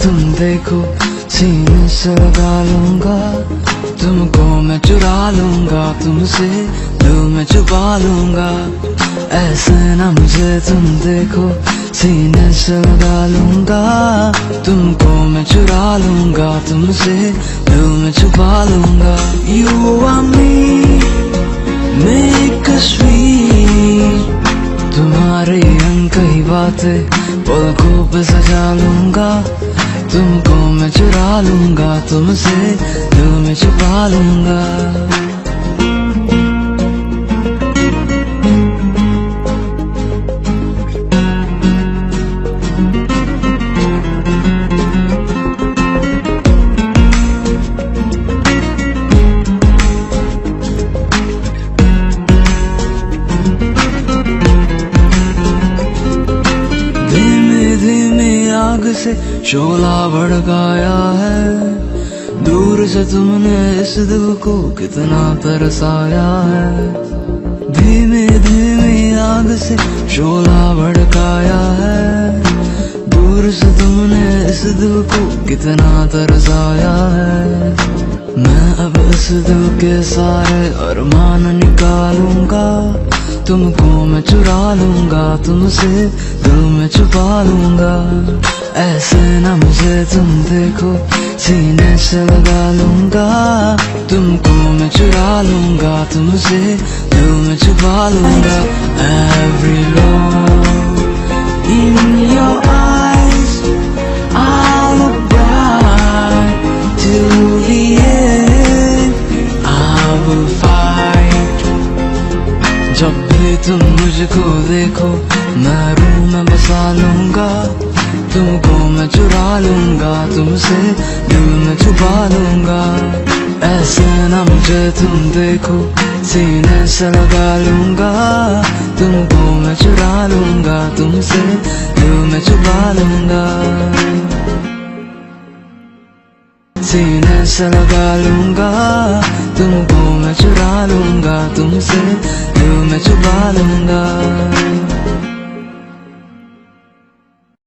तुम देखो सीने से लगा लूंगा, तुमको मैं चुरा लूंगा, तुमसे दिल में छुपा लूंगा। ऐसे ना मुझे तुम देखो सीने से लगा लूंगा, तुमको मैं चुरा लूंगा, तुमसे दिल में छुपा लूंगा। You and me make us sweet, तुम्हारे अंग कई बातें पलकों पे सजा लूंगा, तुमको मैं चुरा लूंगा, तुमसे दिल में छुपा लूंगा। आग से शोला भड़काया है, दूर से तुमने इस दिल को कितना तरसाया है। धीमे धीमे आग से शोला भड़काया है, दूर से तुमने इस दिल को कितना तरसाया है। मैं अब इस दिल के सारे अरमान निकालूंगा, तुमको मैं चुरा लूंगा, तुमसे दिल में छुपा लूंगा। ऐसे ना मुझे तुम देखो सीने से लगा लूंगा, तुमको मैं चुरा लूंगा, तुमसे दिल में छुपा लूंगा। Every love in your eyes, I'll look bright till the end, I will fight। जब भी तुम मुझको देखो मैं रूह में बसा लूंगा, तुमको मैं चुरा लूंगा, तुमसे दिल में छुपा लूंगा। ऐसे ना मुझे तुम देखो सीने से लगा लूंगा, तुमको मैं चुरा लूंगा, तुमसे दिल में छुपा लूंगा। सीने से लगा लूंगा, तुमको मैं चुरा लूंगा, तुमसे दिल में छुपा लूंगा।